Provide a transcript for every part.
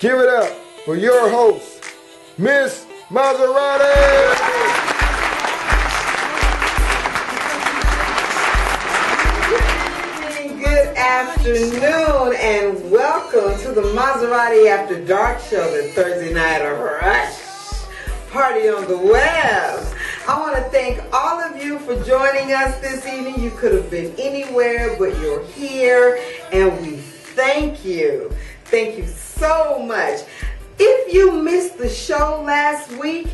Give it up for your host, Ms Mazerati. Good afternoon and welcome to the Mazerati After Dark Show, the Thursday night of Rush Party on the Web. I want to thank all of you for joining us this evening. You could have been anywhere, but you're here, and we thank you. Thank you so much. If you missed the show last week,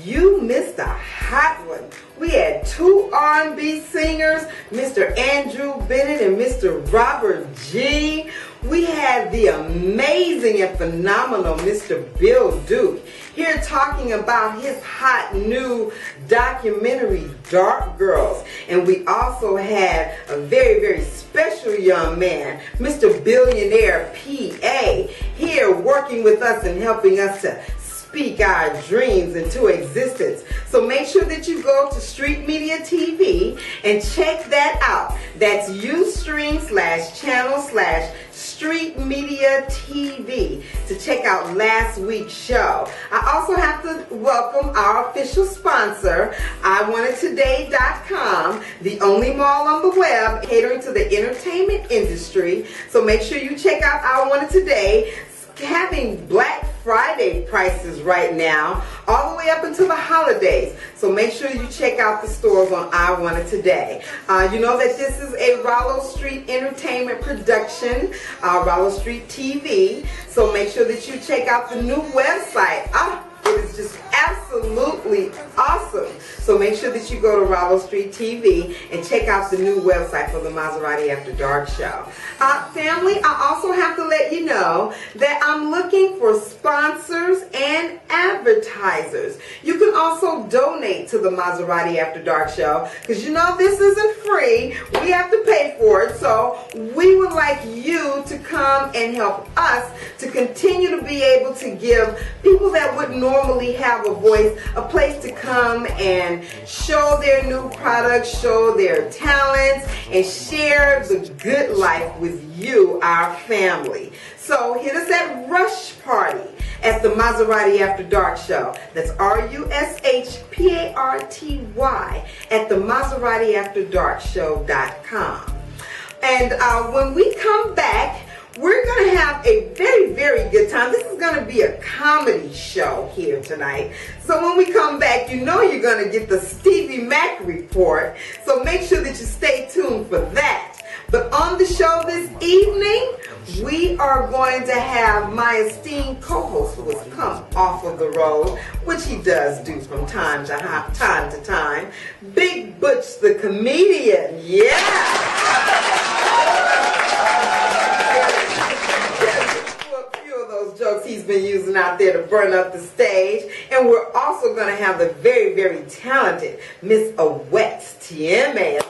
you missed a hot one. We had two R&B singers, Mr. Andrew Bennett and Mr. Robert G. We had the amazing and phenomenal Mr. Bill Duke here talking about his hot new documentary, Dark Girls. And we also had a very, very special young man, Mr. Billionaire PA, here working with us and helping us to speak our dreams into existence. So make sure that you go to Street Media TV and check that out. That's Ustream/channel/Street Media TV to check out last week's show. I also have to welcome our official sponsor, IWantItToday.com, the only mall on the web catering to the entertainment industry. So make sure you check out I Want It Today, having Black Friday prices right now, all the way up until the holidays. So make sure you check out the stores on I Want It Today. You know that this is a Raalow Street Entertainment production, Raalow Street TV. So make sure that you check out the new website. It is just absolutely awesome. So make sure that you go to Raalow Street TV and check out the new website for the Mazerati After Dark show. Family, I also have to let you know that I'm looking for sponsors and advertisers. You can also donate to the Mazerati After Dark show because you know this isn't free. We have to pay for it. So we would like you to come and help us to continue to be able to give people that would normally have a voice a place to come and show their new products, show their talents, and share the good life with you, our family. So hit us at Rush Party at the Mazerati After Dark show. That's RUSHPARTY at the MazeratiAfterDarkShow.com. And when we come back, we're going to have a very, very good time. This is going to be a comedy show here tonight. So when we come back, you know you're going to get the Stevie Mac report. So make sure that you stay tuned for that. But on the show this evening, we are going to have my esteemed co-host who has come off of the road, which he does do from time to time, Big Butch the comedian. Yeah! Jokes he's been using out there to burn up the stage. And we're also going to have the very, very talented Ms Awet Teame.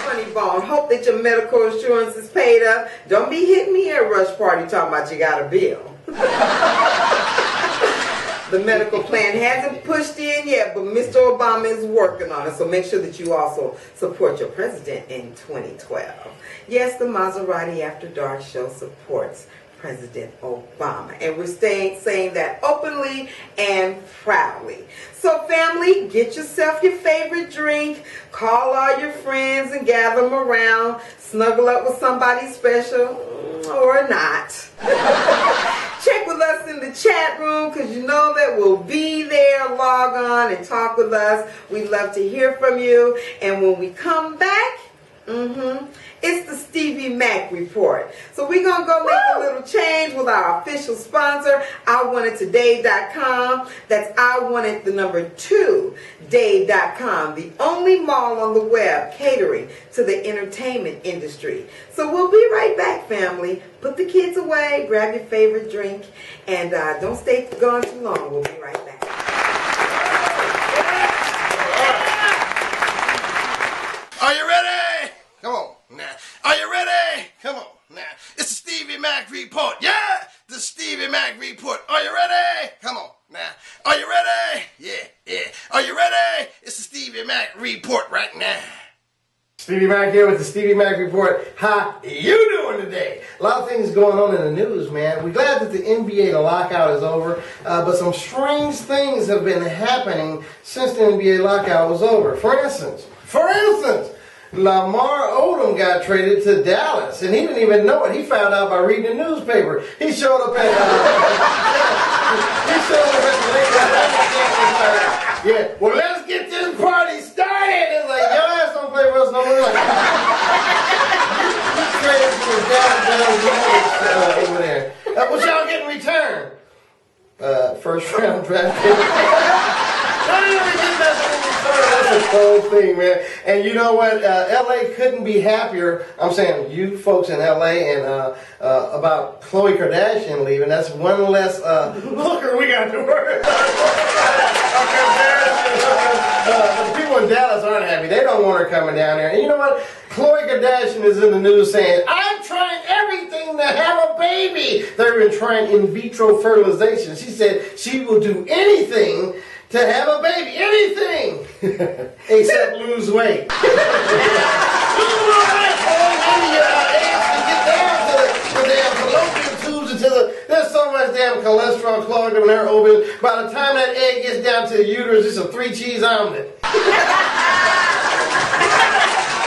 Funny bone. Hope that your medical insurance is paid up. Don't be hitting me at Rush Party talking about you got a bill. The medical plan hasn't pushed in yet, but Mr. Obama is working on it. So make sure that you also support your president in 2012. Yes, the Mazerati After Dark show supports President Obama. And we're saying that openly and proudly. So family, get yourself your favorite drink, call all your friends and gather them around, snuggle up with somebody special or not. Check with us in the chat room because you know that we'll be there. Log on and talk with us. We'd love to hear from you. And when we come back, it's the Stevie Mac report. So we're going to go make a little change with our official sponsor, IWantItToday.com. That's IWantIt2Day.com, the only mall on the web catering to the entertainment industry. So we'll be right back, family. Put the kids away, grab your favorite drink, and don't stay gone too long. We'll be right back. Are you ready? Come on now. Are you ready? Come on now. It's the Stevie Mac report. Yeah, the Stevie Mac report. Are you ready? Come on now. Are you ready? Yeah. Are you ready? It's the Stevie Mac report right now. Stevie Mac here with the Stevie Mac Report. How you doing today? A lot of things going on in the news, man. We're glad that the NBA, the lockout is over, but some strange things have been happening since the NBA lockout was over. For instance, Lamar Odom got traded to Dallas, and he didn't even know it. He found out by reading the newspaper. He showed up at the Lakers. Yeah, well, let's get this party started. It's like, your ass don't play for us no more. Like, you traded to the Dallas over there. What y'all get in return? First round draft pick. That's a cold thing, man. And you know what? LA couldn't be happier. I'm saying you folks in LA and about Khloe Kardashian leaving. That's one less hooker we got to worry about. The people in Dallas aren't happy. They don't want her coming down there. And you know what? Khloe Kardashian is in the news saying, I'm trying everything to have a baby. They've been trying in vitro fertilization. She said she will do anything to have a baby. Anything. Except lose weight. There's so much damn cholesterol clogged in her ovaries. By the time that egg gets down to the uterus, it's a 3-cheese omelet.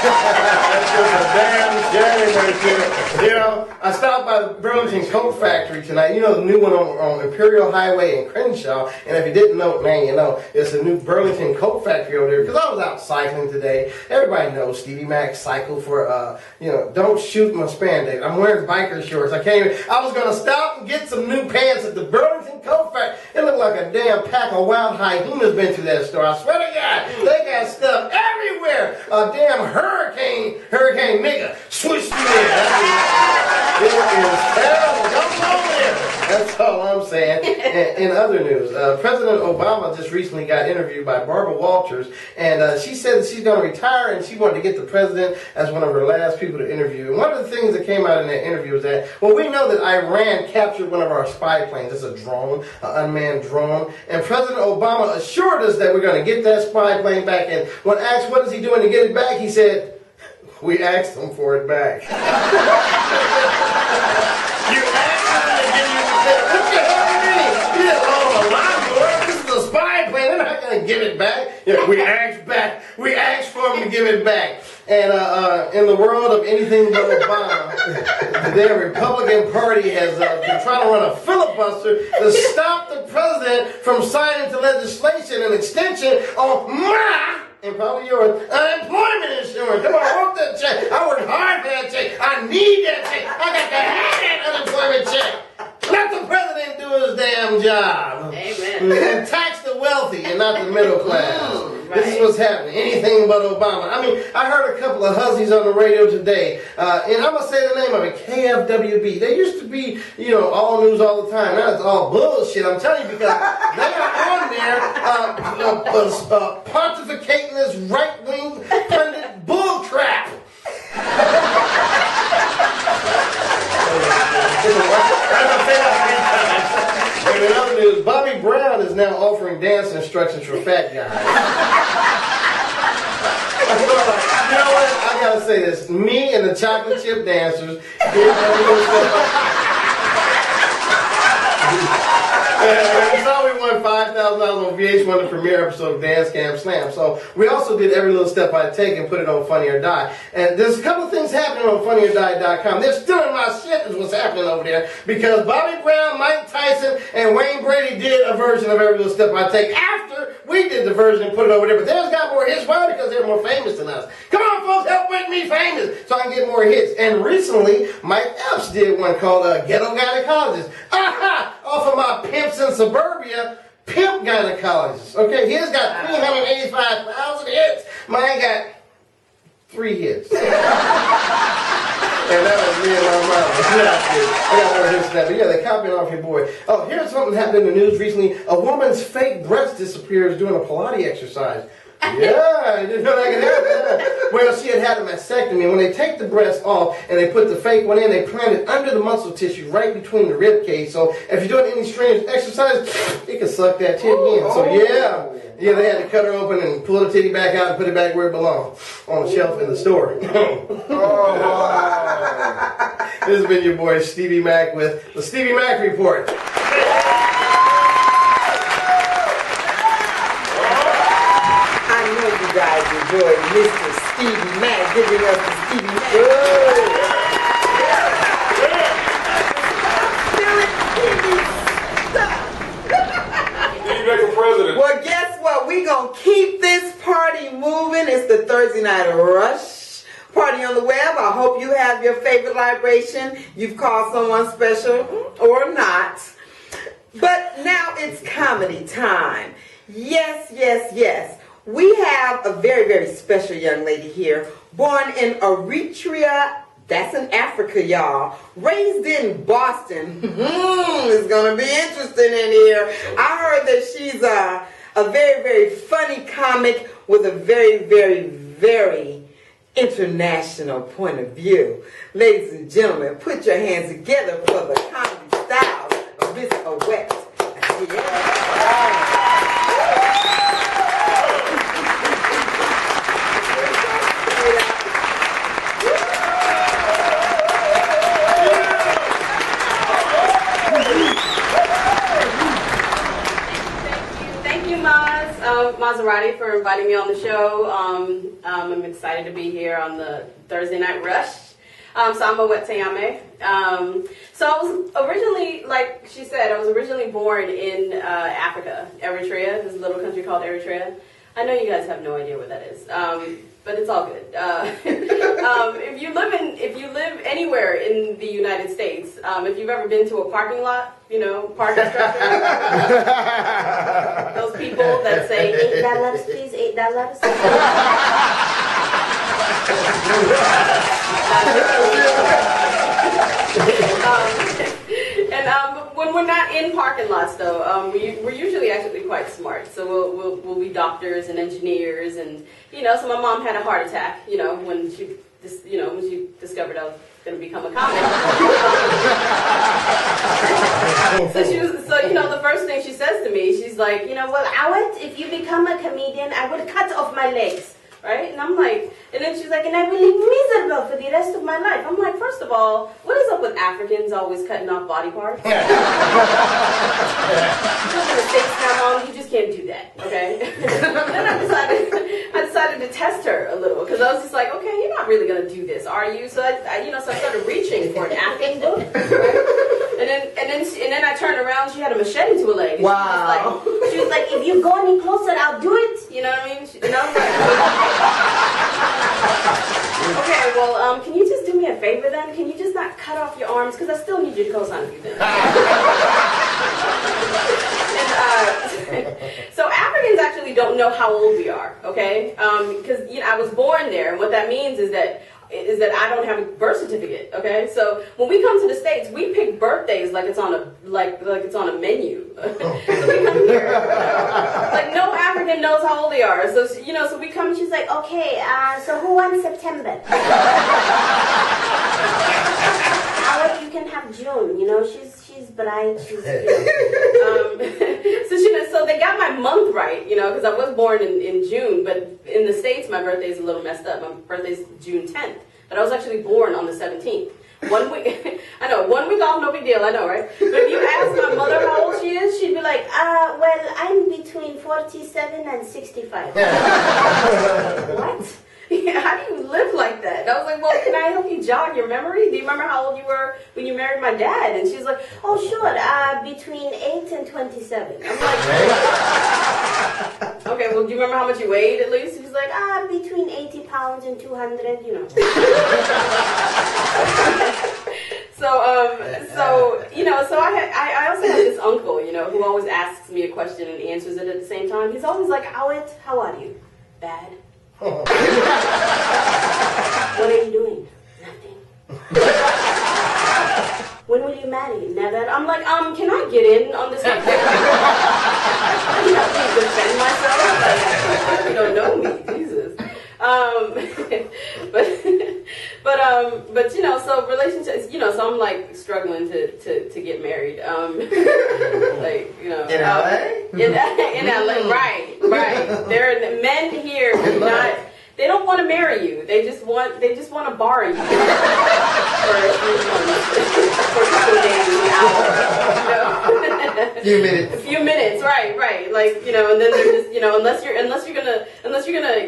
That's just a damn shame right there. You know, I stopped by the Burlington Coat Factory tonight. You know, the new one on Imperial Highway in Crenshaw. And if you didn't know, man, you know, it's a new Burlington Coat Factory over there. Because I was out cycling today. Everybody knows Stevie Mac cycle for, you know, don't shoot my spandex. I'm wearing biker shorts. I was going to stop and get some new pants at the Burlington Coat Factory. It looked like a damn pack of wild hyenas been through that store. I swear to God, they got stuff everywhere. A damn hurricane nigga switched through there. It is terrible. Come on there. That's all I'm saying. In other news, President Obama just recently got interviewed by Barbara Walters, and she said that she's going to retire, and she wanted to get the president as one of her last people to interview. And one of the things that came out in that interview was that, well, we know that Iran captured one of our spy planes. It's a drone, an unmanned drone, and President Obama assured us that we're going to get that spy plane back. And when asked what is he doing to get it back, he said, we asked him for it back. You asked him to give you the thing. What the hell do you mean? He said, oh, a lot. This is a spy plane. They're not going to give it back. Yeah, we asked back. We asked for him to give it back. And in the world of anything but Obama, the Republican Party has been trying to run a filibuster to stop the president from signing into legislation an extension on my and probably yours, unemployment insurance. Come on, I want that check. I worked hard for that check. I need that check. I got to have that unemployment check. Let the president do his damn job. Amen. And tax the wealthy and not the middle class. Right. This is what's happening. Anything but Obama. I mean, I heard a couple of hussies on the radio today, and I'm going to say the name of it, KFWB. They used to be, you know, all news all the time. Now it's all bullshit. I'm telling you, because they are on there pontificating this right-wing pundit bull crap. And in other news, Bobby Brown is now offering dance instructions for fat guys. You know what? I gotta say this. Me and the chocolate chip dancers. We saw we won $5,000 on VH1, the premiere episode of Dance Cam Slam. So we also did Every Little Step I Take and put it on Funny or Die. And there's a couple of things happening on funnyordie.com. They're stealing my shit is what's happening over there. Because Bobby Brown, Mike Tyson, and Wayne Brady did a version of Every Little Step I Take after we did the version and put it over there. But theirs got more hits. Why? Because they're more famous than us. Come on, folks, help make me famous so I can get more hits. And recently, Mike Epps did one called Ghetto Gynecologist. Aha! Off of my Pimps in Suburbia, Pimp Gynecologist. Okay, his got 385,000 hits. Mine got 3 hits. And that was me and my mom. I got more hits than that. But yeah, they copied off your boy. Oh, here's something happened in the news recently. A woman's fake breast disappears doing a Pilates exercise. Yeah, I didn't know that could happen. Well, she had a mastectomy. When they take the breast off and they put the fake one in, they plant it under the muscle tissue right between the rib cage. So if you're doing any strange exercise, it can suck that shit in. So yeah. Yeah, they had to cut her open and pull the titty back out and put it back where it belonged, on the shelf in the store. This has been your boy Stevie Mac with the Stevie Mac Report. I know you guys enjoyed Mr. Stevie Mac giving us the Stevie Mac. Well, guess what? We gonna keep this party moving. It's the Thursday Night Rush Party on the Web. I hope you have your favorite libration. You've called someone special or not. But now it's comedy time. Yes, yes, yes. We have a very, very special young lady here, born in Eritrea. That's in Africa, y'all. Raised in Boston. It's going to be interesting in here. I heard that she's a very, very funny comic with a very, very, very international point of view. Ladies and gentlemen, put your hands together for the comedy style of Miss Awet. Yeah. Mazerati for inviting me on the show. I'm excited to be here on the Thursday Night Rush. So I'm Awet Teame. So I was originally, like she said, I was originally born in Africa, Eritrea. There's a little country called Eritrea. I know you guys have no idea what that is, but it's all good. If you live anywhere in the United States, if you've ever been to a parking lot, you know, parking structure, those people that say $8 please, $8. When we're not in parking lots, though, we're usually actually quite smart. So we'll be doctors and engineers, and so my mom had a heart attack, when she discovered I was going to become a comic. So the first thing she says to me, she's like, well, Awet, if you become a comedian, I would cut off my legs. Right? And I'm like, and then she's like, and I will live miserable for the rest of my life. I'm like, first of all, what is up with Africans always cutting off body parts? You live in the States now, Mom, you just can't do that, okay? Then I decided to test her a little, because I was just like, okay, you're not really going to do this, are you? So I started reaching for an African book, right? And then I turned around, she had a machete to her leg. Wow. She was like, if you go any closer, I'll do it. You know what I mean? And I was like, okay, well, can you just do me a favor then? Can you just not cut off your arms? Because I still need you to co-sign a few things. So Africans actually don't know how old we are, okay? Because I was born there, and what that means is that I don't have a birth certificate, okay? So when we come to the States, we pick birthdays like it's on a it's on a menu. So we come here, like no African knows how old they are. So so we come, and she's like, okay, so who won September? Awet, you can have June. She's bright. She's so they got my month right, because I was born in June, but in the States my birthday is a little messed up. My birthday's June 10th, but I was actually born on the 17th. 1 week, I know, 1 week off, no big deal, I know, right? But if you ask my mother how old she is, she'd be like, well, I'm between 47 and 65. What? Yeah, how do you live like that? And I was like, well, can I help you jog your memory? Do you remember how old you were when you married my dad? And she's like, oh, sure, between 8 and 27. I'm like, okay, well, do you remember how much you weighed at least? She's like, between 80 pounds and 200, So I also have this uncle, who always asks me a question and answers it at the same time. He's always like, Awet, how are you? Bad. What are you doing? Nothing. When will you marry? Never. I'm like, can I get in on this? Can I defend myself? Like, you don't know me, Jesus. But so relationships, so I'm like struggling to get married. In LA? In LA, right. Right. There are men here who not. They don't want to marry you. They just want to borrow you for a couple of days, an hour. Few minutes. A few minutes, right. Like, and then they're just, unless you're gonna,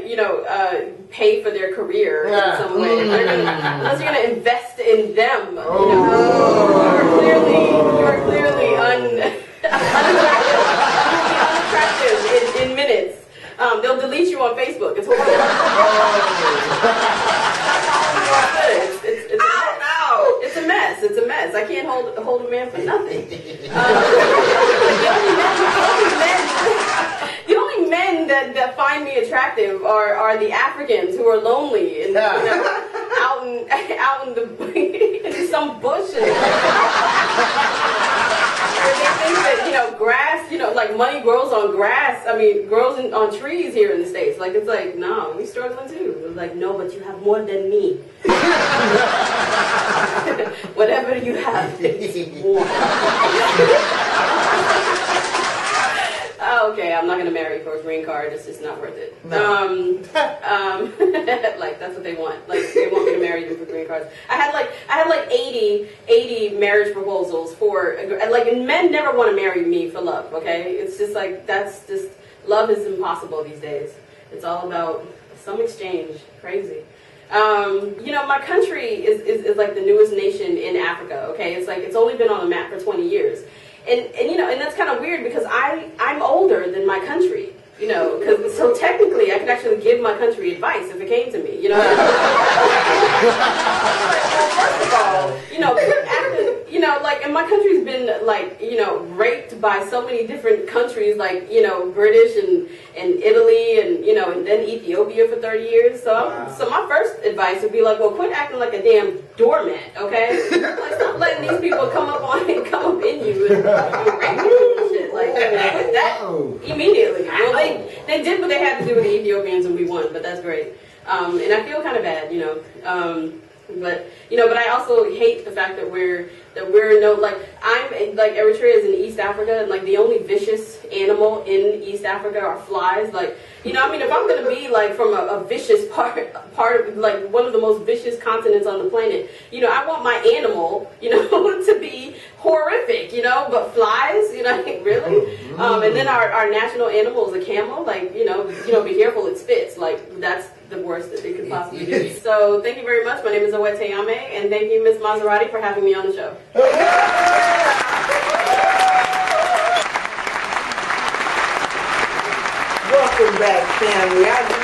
pay for their career in some way, unless you're gonna invest in them, you are clearly unattractive in minutes. They'll delete you on Facebook. It's horrible. It's a mess. It's a mess. I can't hold a man for nothing. The only men that find me attractive are the Africans who are lonely and out in in some bush. They think that, grass, like money grows on grass. I mean, grows on trees here in the States. Like, it's like, no, we struggling too. It's like, no, but you have more than me. Whatever you have, it's more. Okay, I'm not gonna marry for a green card. It's just not worth it. No. Like, that's what they want. Like, they want me to marry them for green cards. I had like 80 marriage proposals for, like, and men never want to marry me for love. Okay, it's just like, that's just, love is impossible these days. It's all about some exchange. Crazy. My country is like the newest nation in Africa. Okay, it's like, it's only been on the map for 20 years. And that's kind of weird because I'm older than my country, so technically I could actually give my country advice if it came to me, Well, first of all, and my country's been raped by so many different countries, like, British and Italy and then Ethiopia for 30 years. So my first advice would be like, well, quit acting like a damn doormat, okay? Like, stop letting these people come up in you and rape you and shit. Like, quit that immediately. Well, they did what they had to do with the Ethiopians and we won, but that's great. And I feel kind of bad, but I also hate the fact that we're Eritrea is in East Africa, and like the only vicious animal in East Africa are flies. Like, if I'm gonna be like from a vicious part of like one of the most vicious continents on the planet, I want my animal, to be horrific, but flies, really? And then our national animal is a camel, like, be careful, it spits. Like, that's the worst that they could possibly do. So thank you very much. My name is Awet Teame, and thank you, Ms Mazerati, for having me on the show. Welcome back, family. I do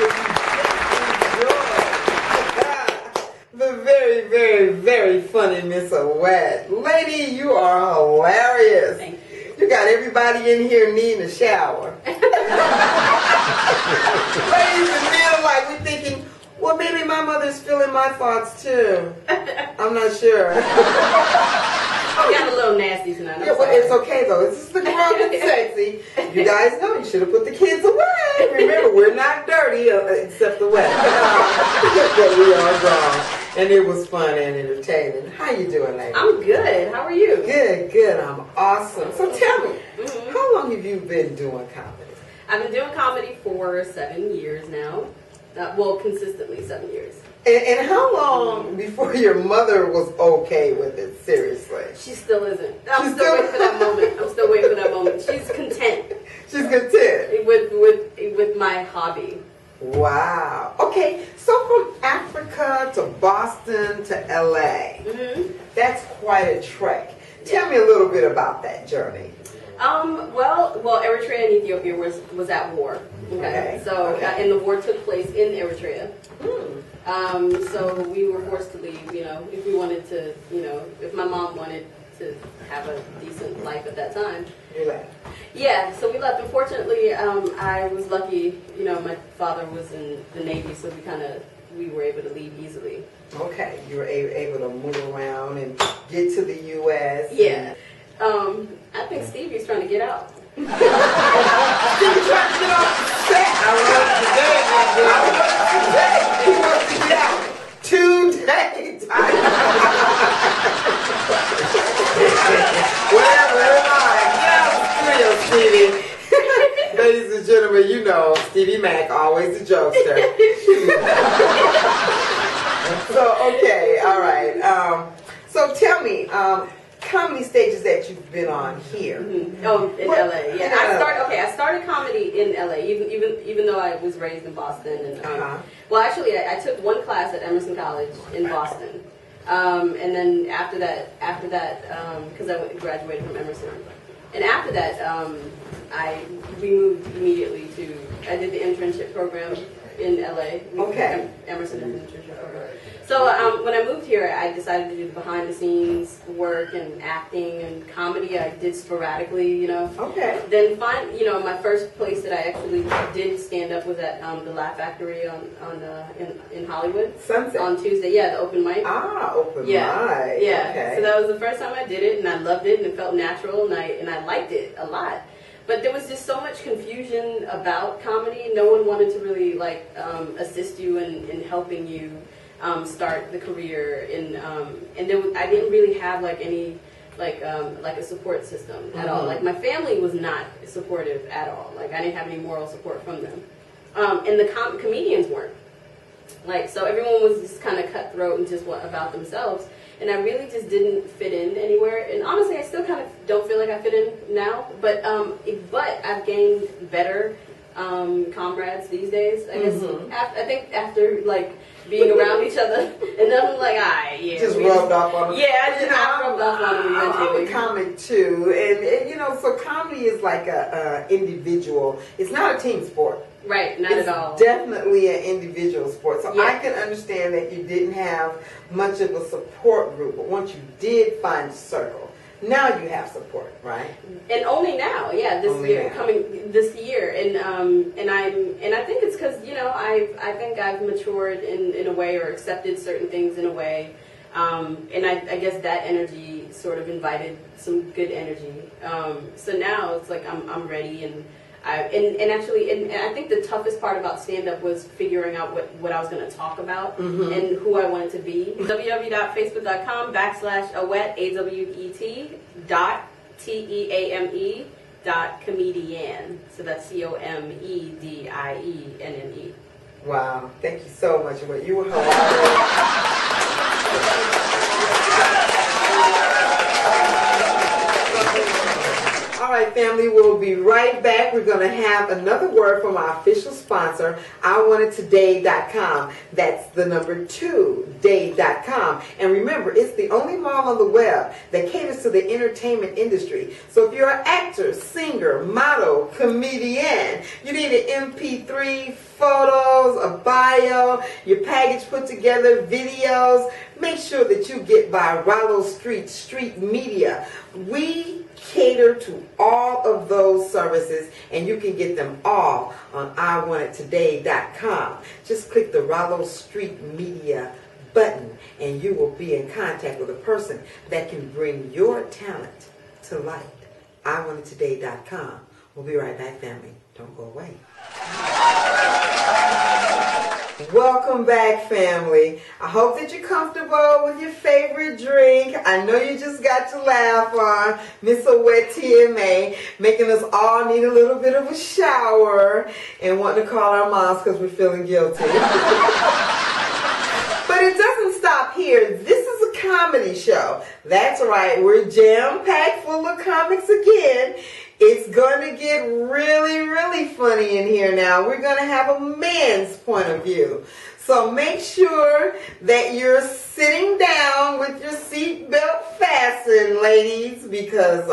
enjoy the very, very, very funny Miss Awet. Lady, you are hilarious. Thank you. You got everybody in here needing a shower. Ladies and men, like, we're thinking, well, maybe my mother's feeling my thoughts too. I'm not sure. I got a little nasty tonight. Yeah, well, it's okay though. This is the grown and sexy. You guys know you should have put the kids away. Remember, we're not dirty except the wet. But we are grown. And it was fun and entertaining. How you doing, lady? I'm good. How are you? Good. I'm awesome. So tell me, how long have you been doing comedy? I've been doing comedy for 7 years now. Consistently 7 years. And how long before your mother was okay with it, seriously? She still isn't. I'm still waiting for that moment. She's content. She's content? With my hobby. Wow. Okay, so from Africa to Boston to LA, that's quite a trek. Tell me a little bit about that journey. Well, Eritrea and Ethiopia was at war. Okay. So, and the war took place in Eritrea. So we were forced to leave, if we wanted to, if my mom wanted to have a decent life at that time. You left? Yeah, so we left. Unfortunately, I was lucky, my father was in the Navy, so we were able to leave easily. Okay, you were able to move around and get to the U.S. Yeah. I think Stevie's trying to get out. Stevie's trying to get off the set. I was today. He wants to get out today. Whatever, get out of the studio, Stevie. Ladies and gentlemen, Stevie Mac, always the jokester. So, okay, all right. So tell me, comedy stages that you've been on here. Mm-hmm. Oh, in LA. Yeah, I started comedy in LA, even though I was raised in Boston. And well, actually, I took one class at Emerson College in Boston, and then after that, because I graduated from Emerson, and after that, we moved immediately to. I did the internship program in LA. Okay. Emerson internship program. So when I moved here, I decided to do the behind-the-scenes work and acting and comedy. I did sporadically, you know. Okay. Then my first place that I actually did stand up was at the Laugh Factory in Hollywood. Sunset. On Tuesday, yeah, the open mic. Ah, open mic. Yeah. Okay. So that was the first time I did it, and I loved it, and it felt natural, and I liked it a lot. But there was just so much confusion about comedy. No one wanted to really assist you in helping you start the career, and I didn't really have any a support system at all. Like my family was not supportive at all. Like I didn't have any moral support from them, and the comedians weren't. So everyone was just kind of cutthroat and just about themselves. And I really just didn't fit in anywhere. And honestly, I still kind of don't feel like I fit in now. But I've gained better comrades these days. I guess I think after being around each other, and then I'm just rubbed off on them. Yeah, I just rubbed off on them eventually. I'm a comic too, and so comedy is like a individual. It's not a team sport. Right, not it's at all. Definitely an individual sport. So yeah. I can understand that you didn't have much of a support group, but once you did find a circle, now you have support, right? And only now, yeah, this year, and I think it's because I think I've matured in a way, or accepted certain things in a way, and I guess that energy sort of invited some good energy. So now it's like I'm ready, and I think the toughest part about stand-up was figuring out what I was going to talk about and who I wanted to be. www.facebook.com/Awet, AWET.TEAME.comedienne. So that's COMEDIENNE. Wow, thank you so much. You were hilarious. All right, family, we'll be right back. We're going to have another word from our official sponsor, IWantItToday.com. That's the number 2, day.com. And remember, it's the only mall on the web that caters to the entertainment industry. So if you're an actor, singer, model, comedian, you need an MP3, photos, a bio, your package put together, videos, make sure that you get by Raalow Street Media. We cater to all of those services, and you can get them all on IWantItToday.com. Just click the Raalow Street Media button, and you will be in contact with a person that can bring your talent to light. IWantItToday.com. We'll be right back, family. Don't go away. Welcome back, family. I hope that you're comfortable with your favorite drink. I know you just got to laugh on Miss Awet Teame, making us all need a little bit of a shower and wanting to call our moms because we're feeling guilty. But it doesn't stop here. This is a comedy show. That's right. We're jam-packed full of comics again. It's going to get really, really funny in here now. We're going to have a man's point of view. So make sure that you're sitting down with your seatbelt fastened, ladies, because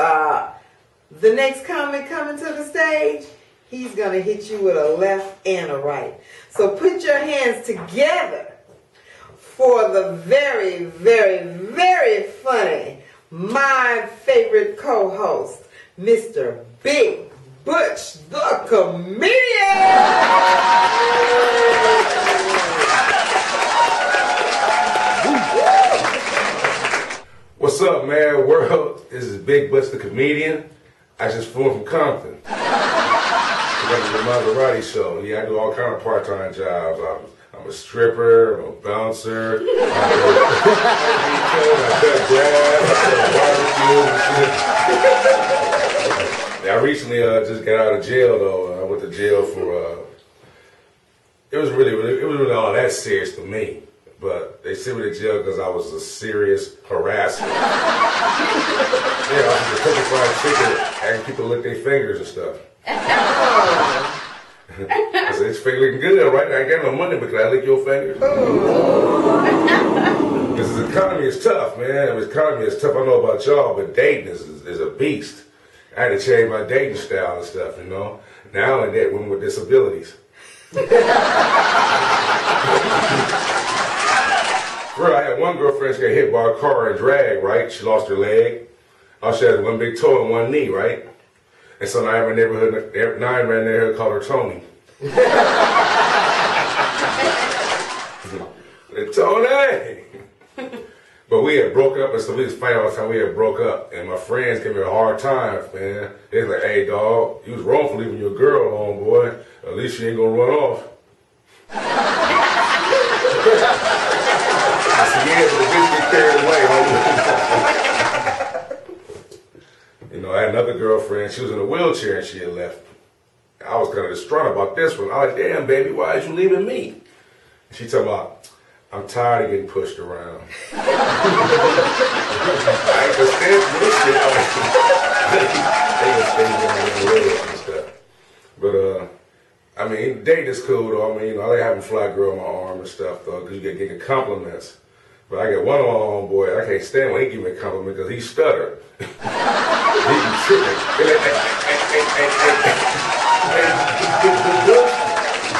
the next comic coming to the stage, he's going to hit you with a left and a right. So put your hands together for the very, very, very funny, my favorite co-host, Mr. Big Butch, the comedian. What's up, man? World, this is Big Butch, the comedian. I just flew from Compton. I went to the Mazerati show. Yeah, I do all kind of part-time jobs. I'm a stripper, I'm a bouncer, I cut grass, I barbecue and shit. I recently just got out of jail, though. I went to jail for it was really all that serious to me. But they sent me to jail because I was a serious harasser. Yeah, I was just cooking fried chicken, asking people to lick their fingers and stuff. I said, "This finger looking good, right? I ain't got no money, but can I lick your fingers?" Because the economy is tough, man. The economy is tough. I don't know about y'all, but dating is a beast. I had to change my dating style and stuff, you know. Now I only date women with disabilities. Bro, I had one girlfriend, she got hit by a car and dragged, right? She lost her leg. Oh, she had one big toe and one knee, right? And so now I have a neighborhood, called her Tony. Tony! But we had broke up, and so we was fighting all the time. We had broke up, and my friends gave me a hard time, man. They was like, "Hey, dog, you was wrong for leaving your girl alone, boy. At least she ain't gonna run off." I said, "Yeah, but the bitch get carried away, homie." You know, I had another girlfriend. She was in a wheelchair, and she had left. I was kind of distraught about this one. I was like, "Damn, baby, why is you leaving me?" She told me, "I'm tired of getting pushed around." I ain't gonna stand for this shit. They gonna stay down and stuff. But I mean, dating is cool though. I mean, you know, I like having a fly girl on my arm and stuff though, because you get getting compliments. But I got one of my homeboy, I can't stand when he give me a compliment because he stuttered. He be tripping.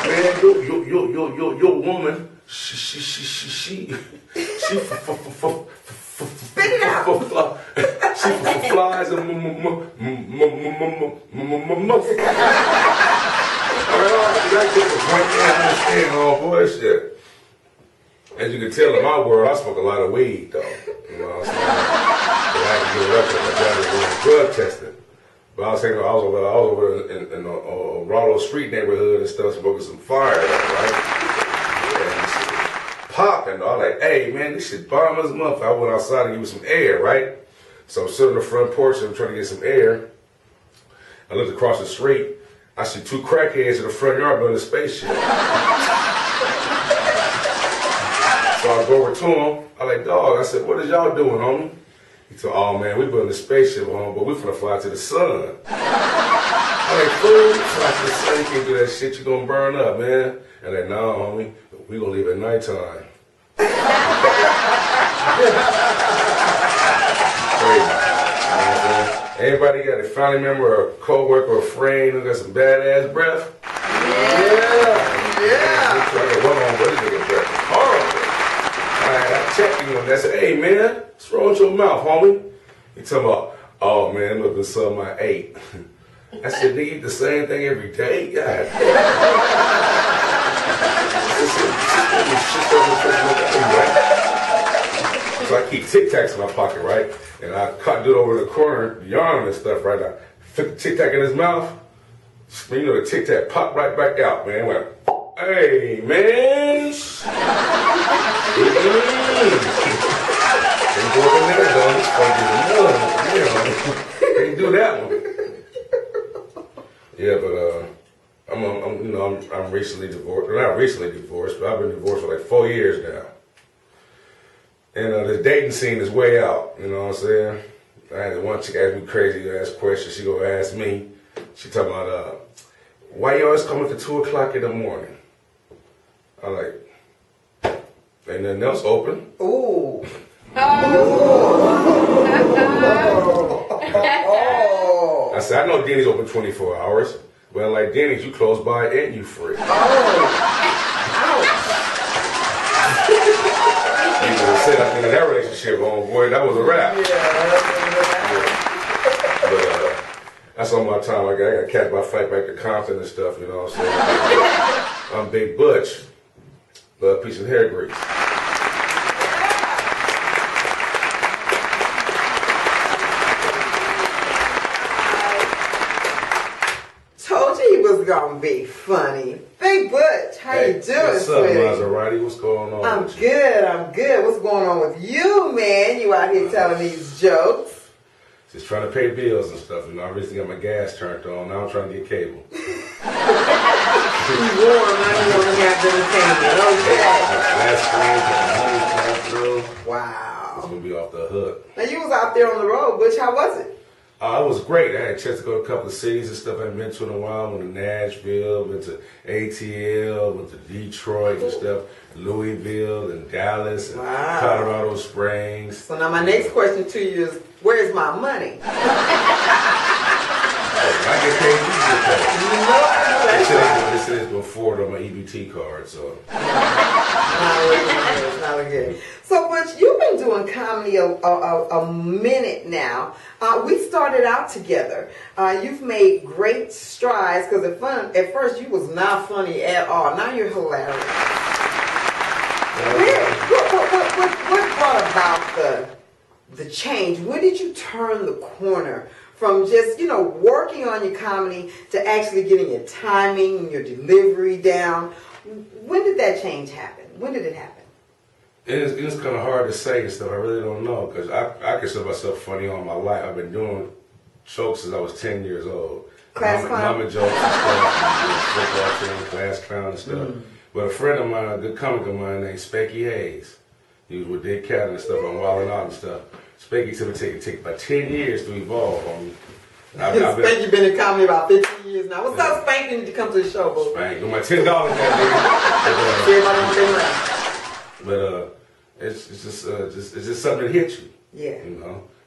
Man, your woman. She Spit it out. She flies and bullshit. As you can tell in my world, I smoke a lot of weed, though. You know what I'm saying? But I had to give it up because I was drug tested. But I was saying, I was over in Raalow street neighborhood and stuff, smoking some fire, right? Popping. I was like, "Hey, man, this shit bomb as a month." I went outside and give me some air, right? So I'm sitting on the front porch and I'm trying to get some air. I looked across the street. I see two crackheads in the front yard building a spaceship. So I go over to him. I like, "Dog," I said, "What is y'all doing, homie?" He said, "Oh, man, we building a spaceship, homie, but we finna fly to the sun." I like, "Fool, fly to the sun, you can't do that shit, you gonna burn up, man." And like, "Nah, homie, we gonna leave at nighttime." Crazy. You know what I'm saying? Anybody got a family member or a co-worker or a friend who got some badass breath? Yeah. I got one on, but this nigga breath is horrible. I checked him on that. I said, "Hey, man, what's wrong with your mouth, homie?" He talking about, "Oh, man, look, the something I ate." I said, "Nigga, eat the same thing every day? God." So I keep Tic Tacs in my pocket, right? And I caught dude over in the corner, yarn and stuff, right? I took the Tic Tac in his mouth. You know, the Tic Tac popped right back out, man. Went, "Hey, man." Can't go up in there, though. Can't do that one. Yeah, but I'm recently divorced. Well, not recently divorced, but I've been divorced for like 4 years now. And the dating scene is way out. You know what I'm saying? I had one chick ask me crazy ass questions. She gonna ask me. She talking about why you always coming at 2 o'clock in the morning? I like, ain't nothing else open. Ooh. I said, "I know Denny's open 24 hours. Well, like Denny's, you close by and you free." You know, set up in that relationship, homeboy, that was a wrap. But that's all my time. I got catch my flight back to Compton and stuff, you know what I'm saying? I'm Big Butch. Love, peace, and hair grease. Told you he was gonna be funny. Big Butch, how you doing, what's up, sweetie? Mazerati? What's going on? I'm good. What's going on with you, man? You out here telling these jokes. Just trying to pay bills and stuff. You know, I recently got my gas turned on. Now I'm trying to get cable. Keep warm, now you want to have entertainment. Okay. Last spring, the coming through. Wow. It's gonna be off the hook. Now you was out there on the road, Butch. How was it? It was great. I had a chance to go to a couple of cities and stuff I hadn't been to in a while. Went to Nashville, went to ATL, went to Detroit and stuff, Louisville and Dallas and Wow. Colorado Springs. So now my next question to you is, where's my money? I get paid, you get paid. They said it's been forwarded on my EBT card, so. Not good. So, Butch, you've been doing comedy a minute now. We started out together. You've made great strides because at first you was not funny at all. Now you're hilarious. What brought about the change? When did you turn the corner from just, working on your comedy to actually getting your timing and your delivery down? When did that change happen? When did it happen? It's kind of hard to say and stuff. I really don't know because I consider myself funny all my life. I've been doing jokes since I was 10 years old. Class clown? Mama jokes and stuff, football team, class clown and stuff. But a friend of mine, a good comic of mine named Spanky Hayes, he was with Dick Cannon and stuff on Wildin' Out and stuff. Spanky told me to take about 10 years to evolve on me. Spanky been in comedy about 15 years now. What's up, Spank? You need to come to the show, bro. Spank, my $10 that But it's just something that hits you. Yeah.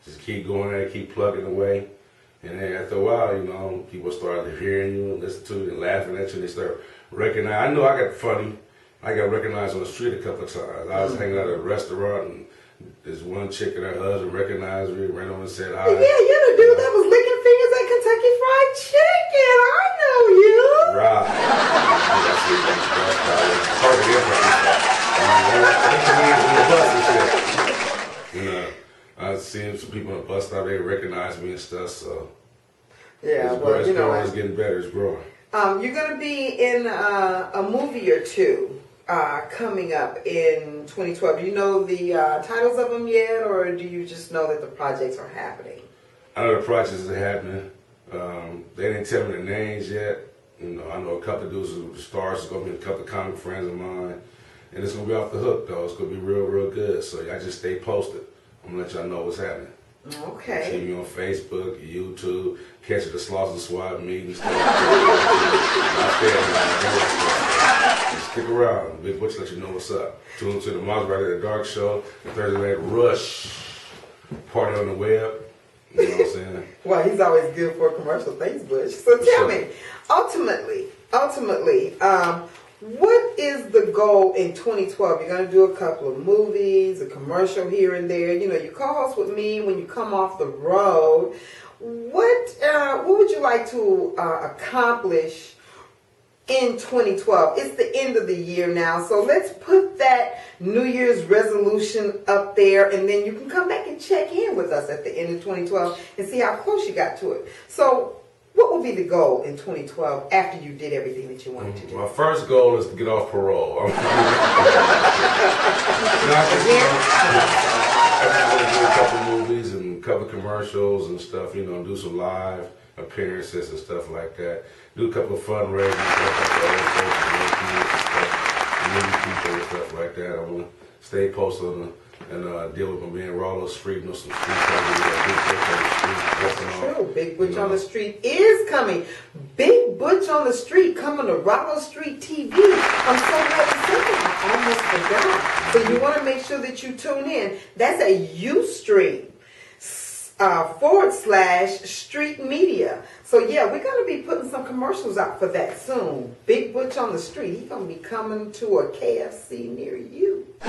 Just keep going there, keep plugging away. And then after a while, people start hearing you and listening to you and laughing at you and they start recognizing. I know I got funny. I got recognized on the street a couple of times. I was hanging out at a restaurant and this one chick and her husband recognized me, ran over and said hi. Yeah, you're the dude that was licking fingers at Kentucky Fried Chicken. I know you. Right. I see some people on the bus stop, they recognize me and stuff, so yeah, it's getting better, it's growing. You're going to be in a movie or two coming up in 2012. Do you know the titles of them yet, or do you just know that the projects are happening? I know the projects are happening. They didn't tell me the names yet. I know a couple of dudes who stars. It's going to be a couple of comic friends of mine. And it's going to be off the hook, though. It's going to be real, real good. So I just stay posted. I'm going to let y'all know what's happening. Okay. See me on Facebook, YouTube, catch the Slauson Swap meetings. Stick around. Big Butch let you know what's up. Tune to the Mazerati at the Dark Show, the Thursday night Rush, Party on the Web. You know what I'm saying? Well, he's always good for commercial things, Butch. So tell me, ultimately, what is the goal in 2012? You're going to do a couple of movies, a commercial here and there. You co-host with me when you come off the road. What would you like to accomplish in 2012? It's the end of the year now, so let's put that New Year's resolution up there, and then you can come back and check in with us at the end of 2012 and see how close you got to it. So what would be the goal in 2012 after you did everything that you wanted to do? My first goal is to get off parole. I'm going to do a couple movies and a couple commercials and stuff, do some live appearances and stuff like that. Do a couple of fundraising stuff and stuff like that. I want to stay posted and deal with my man Raalow Street, some street True. Big Butch on the Street is coming. Big Butch on the Street coming to Raalow Street TV. I'm so glad you said that. I almost forgot. So you want to make sure that you tune in. That's a Ustream / Street Media. So yeah, we're going to be putting some commercials out for that soon. Big Butch on the Street. He's going to be coming to a KFC near you. The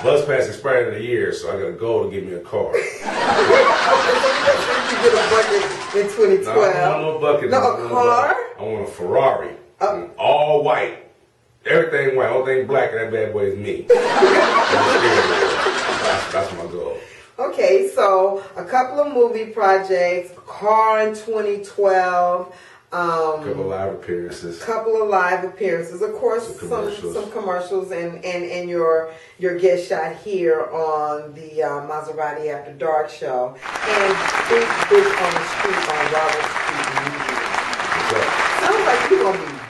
bus pass expired in a year, so I got a goal to get me a car. You get a bucket in 2012. No, I don't want no bucket. No, a car? I want a Ferrari. All white. Everything white. Only thing black and that bad boy is me. That's my goal. Okay, so a couple of movie projects, a car in 2012. Couple of live appearances. Of course, some commercials and your guest shot here on the Mazerati After Dark show. And Big Butch on the Street on Robert Street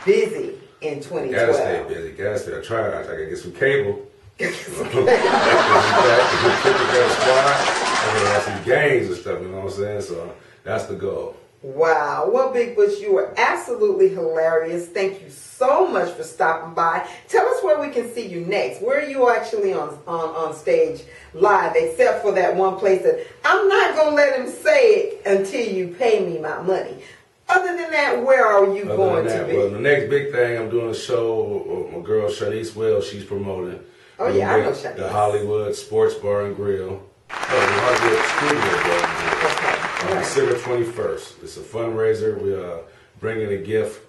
busy in 2012. Gotta stay busy. Gotta stay. I gotta get some cable. Got some games and stuff, you know what I'm saying? So that's the goal. Wow. Well, Big Butch, you were absolutely hilarious. Thank you so much for stopping by. Tell us where we can see you next. Where are you actually on stage live, except for that one place that I'm not going to let him say it until you pay me my money. Other than that, where are you going to be? Well, the next big thing, I'm doing a show with my girl Shanice Wells. She's promoting. Oh, yeah, I know Shanice. The Hollywood Sports Bar and Grill. The Hollywood Studio Bar and Grill. Okay. December 21st. It's a fundraiser. We're bringing a gift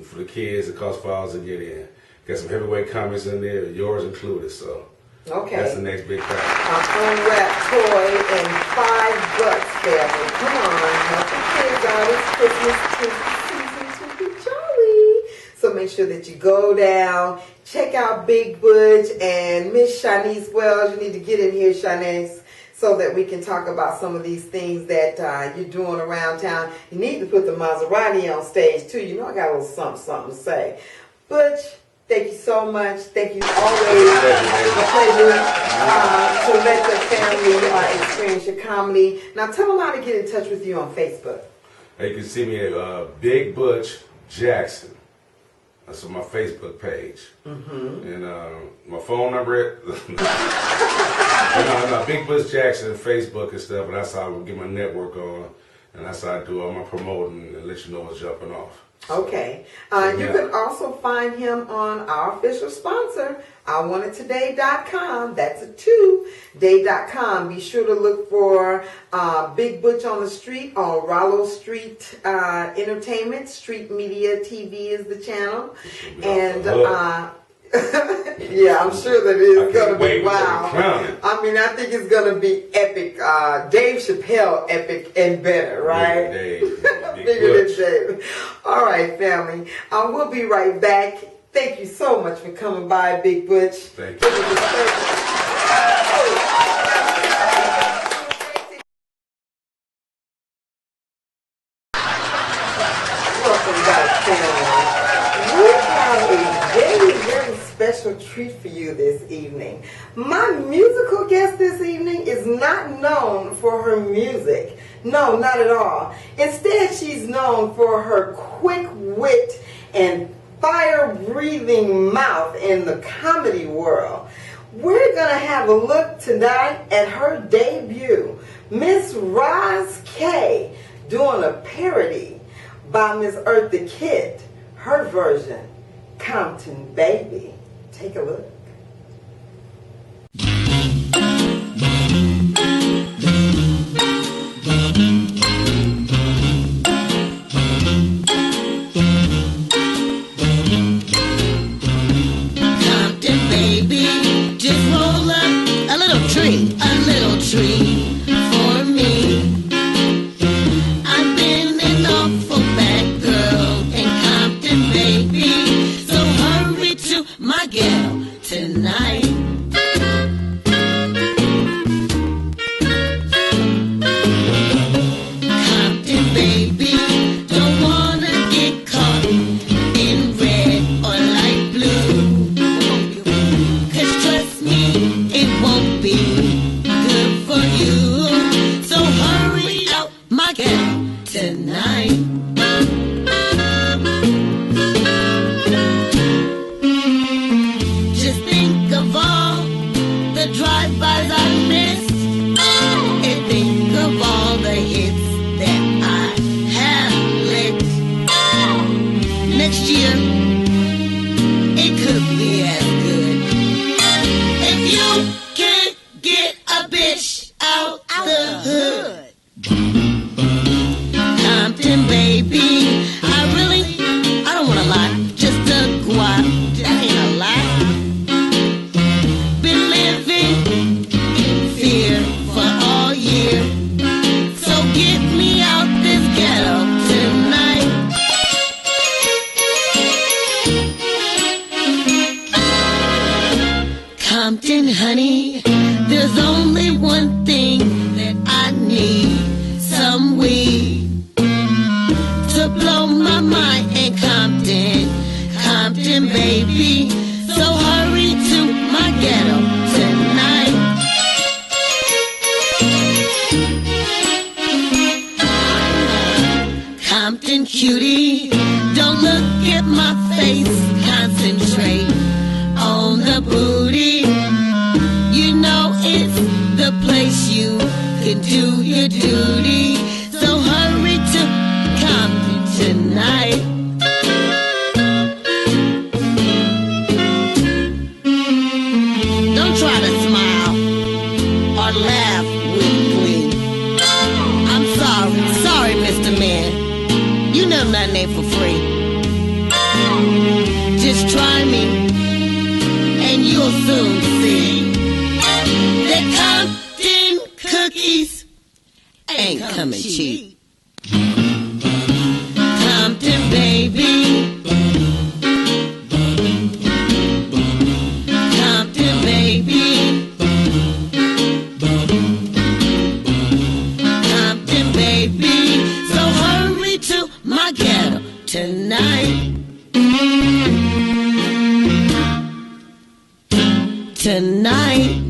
for the kids. It costs $5 to get in. Got some heavyweight comics in there, yours included. So okay. That's the next big thing. Unwrapped toy and $5, family. Come on, help the kids out. It's Christmas season to be jolly. So make sure that you go down, check out Big Butch and Miss Shanice Wells. You need to get in here, Shanice, so that we can talk about some of these things that you're doing around town. You need to put the Maserati on stage, too. You know I got a little something to say. Butch, thank you so much. Thank you always. A pleasure to let the family experience your comedy. Now tell them how to get in touch with you on Facebook. You can see me at Big Butch Jackson. That's on my Facebook page. And my phone number, Big Butch Jackson, Facebook and stuff, and that's how I get my network on, and that's how I do all my promoting and let you know what's jumping off. Okay. You can also find him on our official sponsor, IWantItToday.com. That's a 2day.com. Be sure to look for Big Butch on the Street on Raalow Street Entertainment. Street Media TV is the channel. And yeah, I'm sure that it's going to be wow. I mean, I think it's going to be epic. Dave Chappelle epic and better, right? Bigger than Dave. All right, family. We'll be right back. Thank you so much for coming by, Big Butch. Thank you. Welcome back, family. We have a very, very special treat for you this evening. My musical guest this evening is not known for her music. No, not at all. Instead, she's known for her quick wit and fire-breathing mouth in the comedy world. We're going to have a look tonight at her debut, Miss Roz K, doing a parody by Ms Eartha Kitt, her version, Compton Baby. Take a look. A little tree for me. I've been an awful bad girl in Compton, baby. So hurry to my gal tonight. Compton, baby, don't wanna get caught in red or light blue. 'Cause trust me, it won't be good for you. So hurry out, my gal, tonight. Just think of all the drive-bys I missed, and think of all the hits that I have licked. Next year, it could be as good. If you can't get a bitch out the hood. Compton, baby, I don't wanna lie, just to go out, that ain't a lie. Been living in fear for all year, so get me out this ghetto tonight. Compton, honey, there's only one thing that I need, some weed to blow my mind in Compton. to do your duty. So hurry to Compton tonight. Don't try to smile or laugh with glee. I'm sorry, Mr. Man. You know nothing ain't for free. Just try me, and you'll soon see that Compton cookies ain't coming cheap. Compton, baby. Compton, baby. Compton, baby. So hurry to my ghetto tonight. Tonight.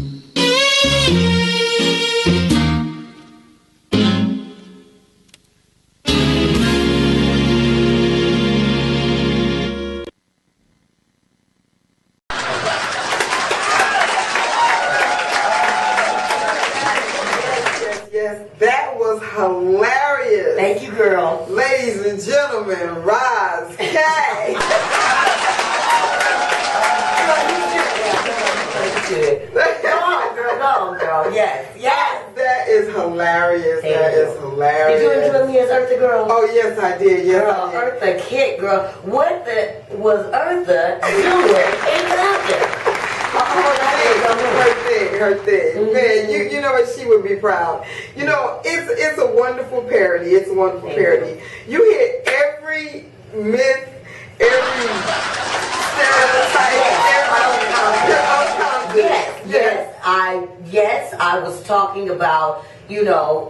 Yes, that was hilarious. Thank you, girl. Ladies and gentlemen, Roz K. Go on, girl. Yes. That is hilarious. That is hilarious. Did you enjoy me as Eartha girl? Oh, yes, I did. Yes, Girl, I did. Eartha Kitt, girl. What was Eartha doing in Compton? Her thing. Mm-hmm. Man, you know what, she would be proud. You know, it's a wonderful parody. It's a wonderful parody. You hit every myth, every stereotype, Yes, I was talking about,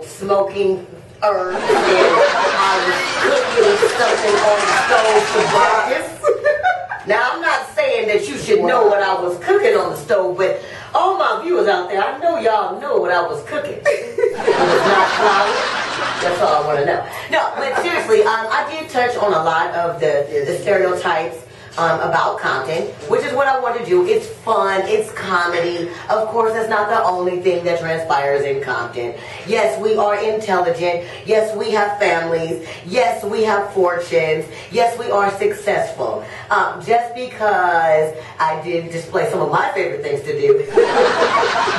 smoking earth, and I was cooking something on the stove for breakfast. Now, I'm not saying that you should know what I was cooking on the stove, but all my viewers out there, I know y'all know what I was cooking. It was not flour. That's all I want to know. No, but seriously, I did touch on a lot of the stereotypes about Compton, which is what I want to do. It's fun, it's comedy. Of course, that's not the only thing that transpires in Compton. Yes, we are intelligent. Yes, we have families. Yes, we have fortunes. Yes, we are successful. Just because I did display some of my favorite things to do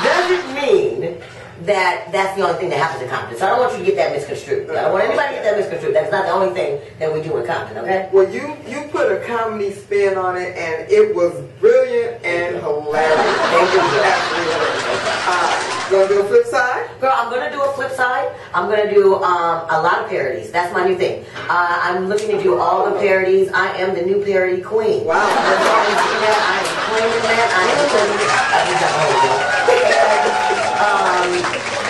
doesn't mean that that's the only thing that happens in Compton. So I don't want you to get that misconstrued. I don't want anybody to get that misconstrued. That's not the only thing that we do in Compton, okay? Well, you put a comedy spin on it, and it was brilliant and hilarious. Thank you. Gonna do a flip side? Girl, I'm gonna do a flip side. I'm gonna do a lot of parodies. That's my new thing. I'm looking to do all the parodies. I am the new parody queen. Wow. I am claiming that. I am claiming that.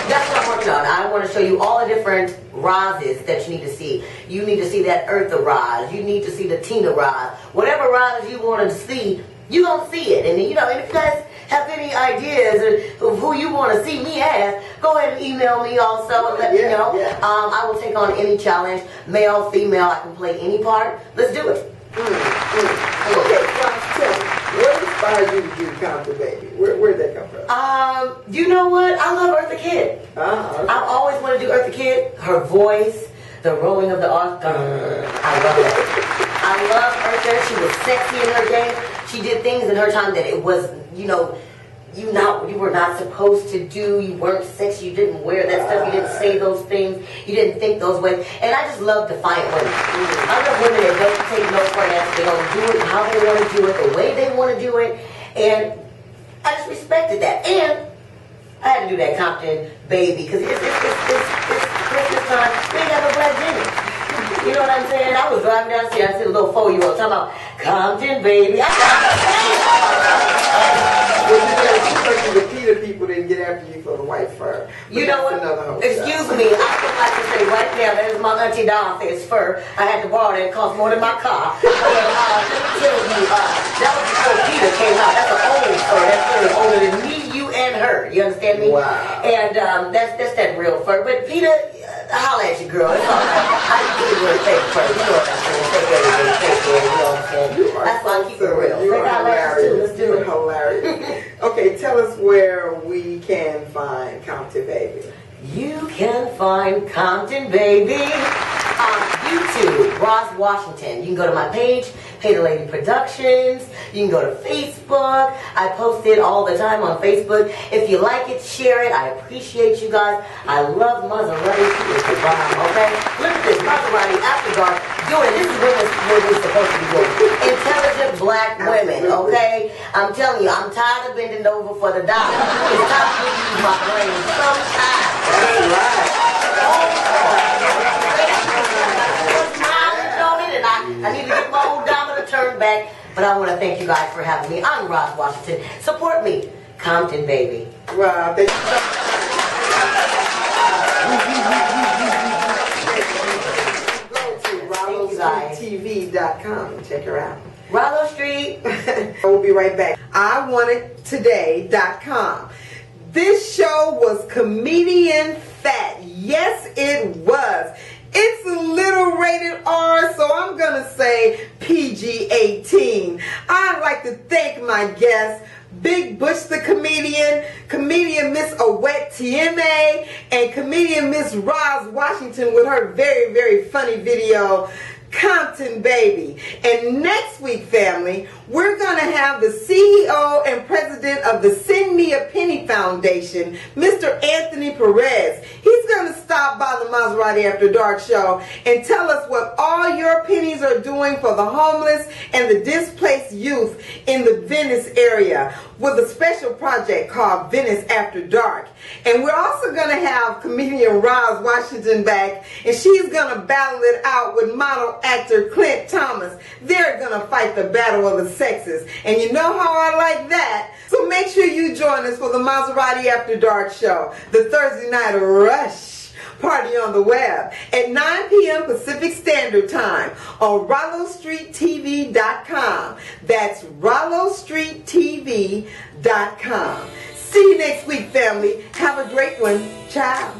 That's what I'm working on. I want to show you all the different Rozes that you need to see. You need to see that Eartha Roz. You need to see the Tina Roz. Whatever Roz you want to see, you're going to see it. And if you guys have any ideas of who you want to see me as, go ahead and email me also and let me know. Yeah. I will take on any challenge, male, female. I can play any part. Let's do it. Okay, tell me, what inspired you to do Compton Baby? Where'd that come from? You know what? I love Eartha Kitt. Okay. I've always wanted to do Eartha Kitt. Her voice, the rolling of the R. I love that. I love Eartha. She was sexy in her day. She did things in her time that it was, you were not supposed to do. You weren't sexy. You didn't wear that stuff. You didn't say those things. You didn't think those ways. And I just love defiant women. I love women that don't take no for an answer. They don't do it how they want to do it, the way they want to do it. And I just respected that. And I had to do that Compton Baby because it's Christmas time. We ain't got no black Jimmy. You know what I'm saying? I was driving down the street. I see a little 4-year-old talking about Compton Baby. The Peter people didn't get after you for the white fur. You know what? Excuse me. I would like to say right now, that is my auntie Dorothy's fur. I had to borrow that. It cost more than my car. And let me tell you, that was before Peter came out. That's an old fur. That fur is older than me, you, and her. You understand me? Wow. And that's that real fur. But Peter, holla at you, girl. It's all right. I didn't get it fake fur. You know what I'm saying? Fake everything fake fur. You know what I'm saying? That's why I keep it real. You are hilarious. Let's do it. Hilarious. Okay, tell us where we can find Compton Baby. you can find Compton Baby on YouTube, Roz Washington. You can go to my page, Pay the Lady Productions. You can go to Facebook. I post it all the time on Facebook. If you like it, share it. I appreciate you guys. I love Mazerati. She is the bomb, okay? Look at this, Mazerati After Dark doing, this is what we're supposed to be doing. Intelligent black women, okay? I'm telling you, I'm tired of bending over for the dollar. It's time for me to use my brain sometimes. That's right. I need to get my odometer turned back, but I want to thank you guys for having me. I'm Roz Washington. Support me, Compton Baby. Wow, thank you. Go to RaalowStreetTV.com and check her out. Raalow Street. We'll be right back. IWantItToday.com. This show was comedian fat. Yes, it was. It's a little rated R, so I'm going to say PG-18. I'd like to thank my guests, Big Butch the comedian Ms Awet Teame, and comedian Ms Roz Washington with her very, very funny video, Compton Baby. And next week, family, we're going to have the CEO and president of the Send Me a Penny Foundation, Mr. Anthony Perez. He's going to stop by the Mazerati After Dark show and tell us what all your pennies are doing for the homeless and the displaced youth in the Venice area with a special project called Venice After Dark. And we're also going to have comedian Roz Washington back, and she's going to battle it out with model actor Clint Thomas. They're going to fight the battle of the sexes. And you know how I like that. So make sure you join us for the Mazerati After Dark show, the Thursday night rush party on the web at 9 p.m. Pacific Standard Time on RaalowStreetTV.com. That's RaalowStreetTV.com. See you next week, family. Have a great one. Ciao.